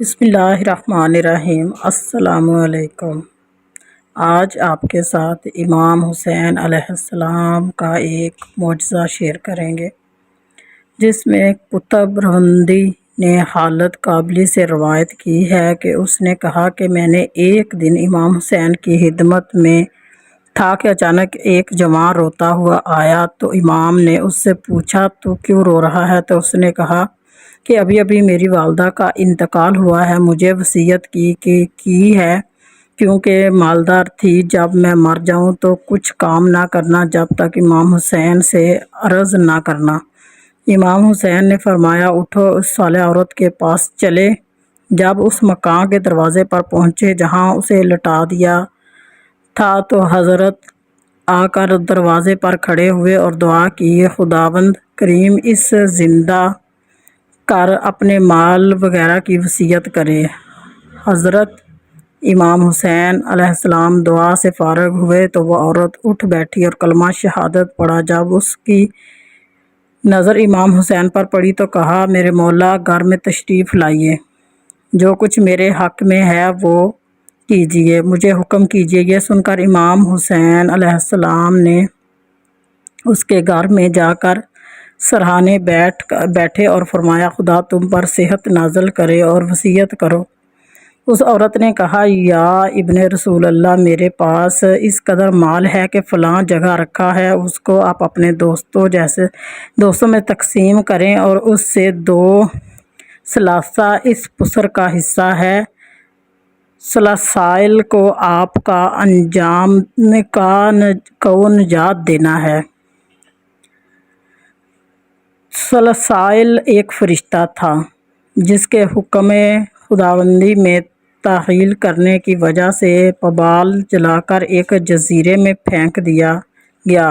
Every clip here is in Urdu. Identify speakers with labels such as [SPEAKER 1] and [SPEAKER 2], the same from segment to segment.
[SPEAKER 1] بسم اللہ الرحمن الرحیم۔ السلام علیکم۔ آج آپ کے ساتھ امام حسین علیہ السلام کا ایک معجزہ شیئر کریں گے، جس میں قطب رندی نے حالت قابلی سے روایت کی ہے کہ اس نے کہا کہ میں نے ایک دن امام حسین کی خدمت میں تھا کہ اچانک ایک جوان روتا ہوا آیا تو امام نے اس سے پوچھا تو کیوں رو رہا ہے؟ تو اس نے کہا کہ ابھی میری والدہ کا انتقال ہوا ہے، مجھے وصیت کی ہے کیونکہ مالدار تھی، جب میں مر جاؤں تو کچھ کام نہ کرنا جب تک امام حسین سے عرض نہ کرنا۔ امام حسین نے فرمایا اٹھو، اس صالح عورت کے پاس چلے۔ جب اس مکان کے دروازے پر پہنچے جہاں اسے لٹا دیا تھا تو حضرت آ کر دروازے پر کھڑے ہوئے اور دعا کی، خداوند کریم اس زندہ کر اپنے مال وغیرہ کی وصیت کرے۔ حضرت امام حسین علیہ السلام دعا سے فارغ ہوئے تو وہ عورت اٹھ بیٹھی اور کلمہ شہادت پڑھا۔ جب اس کی نظر امام حسین پر پڑی تو کہا، میرے مولا گھر میں تشریف لائیے، جو کچھ میرے حق میں ہے وہ کیجیے، مجھے حکم کیجیے۔ یہ سن کر امام حسین علیہ السلام نے اس کے گھر میں جا کر سراہنے بیٹھے اور فرمایا، خدا تم پر صحت نازل کرے اور وصیت کرو۔ اس عورت نے کہا، یا ابن رسول اللہ، میرے پاس اس قدر مال ہے کہ فلاں جگہ رکھا ہے، اس کو آپ اپنے دوستوں میں تقسیم کریں اور اس سے 2 ثلاثہ اس پسر کا حصہ ہے، ثلثائل کو آپ کا انجام کو نجات دینا ہے۔ ثلثائل ایک فرشتہ تھا جس کے حکم خداوندی میں تخلیل کرنے کی وجہ سے پبال جلا کر ایک جزیرے میں پھینک دیا گیا،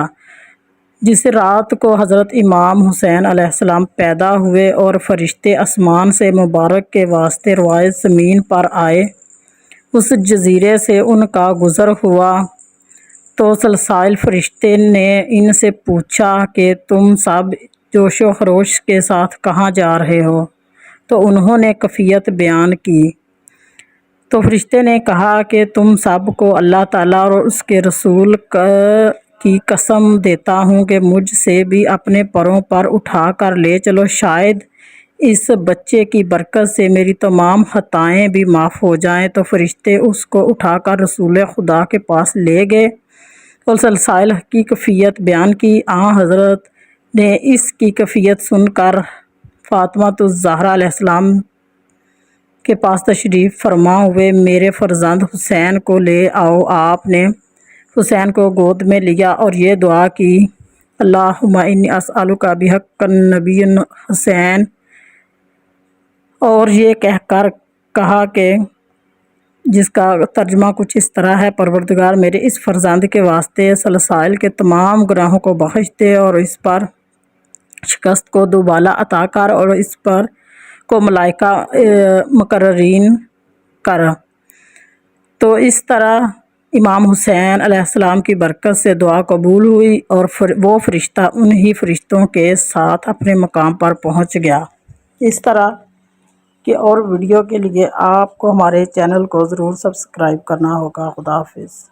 [SPEAKER 1] جس رات کو حضرت امام حسین علیہ السلام پیدا ہوئے اور فرشتے آسمان سے مبارک کے واسطے روئے زمین پر آئے۔ اس جزیرے سے ان کا گزر ہوا تو ثلثائل فرشتے نے ان سے پوچھا کہ تم سب جوش و خروش کے ساتھ کہاں جا رہے ہو؟ تو انہوں نے کیفیت بیان کی۔ تو فرشتے نے کہا کہ تم سب کو اللہ تعالیٰ اور اس کے رسول کی قسم دیتا ہوں کہ مجھ سے بھی اپنے پروں پر اٹھا کر لے چلو، شاید اس بچے کی برکت سے میری تمام خطائیں بھی معاف ہو جائیں۔ تو فرشتے اس کو اٹھا کر رسول خدا کے پاس لے گئے اور ثلثائل کی کیفیت بیان کی۔ حضرت نے اس کی کیفیت سن کر فاطمۃ الزہرا علیہ السلام کے پاس تشریف فرما ہوئے، میرے فرزند حسین کو لے آؤ۔ آپ نے حسین کو گود میں لیا اور یہ دعا کی، اللہم انی اسألک بحق النبی حسین، اور یہ کہہ کر کہا کہ جس کا ترجمہ کچھ اس طرح ہے، پروردگار میرے اس فرزند کے واسطے ثلثائل کے تمام گناہوں کو بخش دے اور اس پر شکست کو دوبالا عطا کر اور اس پر کو ملائکہ مقررین کر۔ تو اس طرح امام حسین علیہ السلام کی برکت سے دعا قبول ہوئی اور وہ فرشتہ انہی فرشتوں کے ساتھ اپنے مقام پر پہنچ گیا۔ اس طرح کے اور ویڈیو کے لیے آپ کو ہمارے چینل کو ضرور سبسکرائب کرنا ہوگا۔ خدا حافظ۔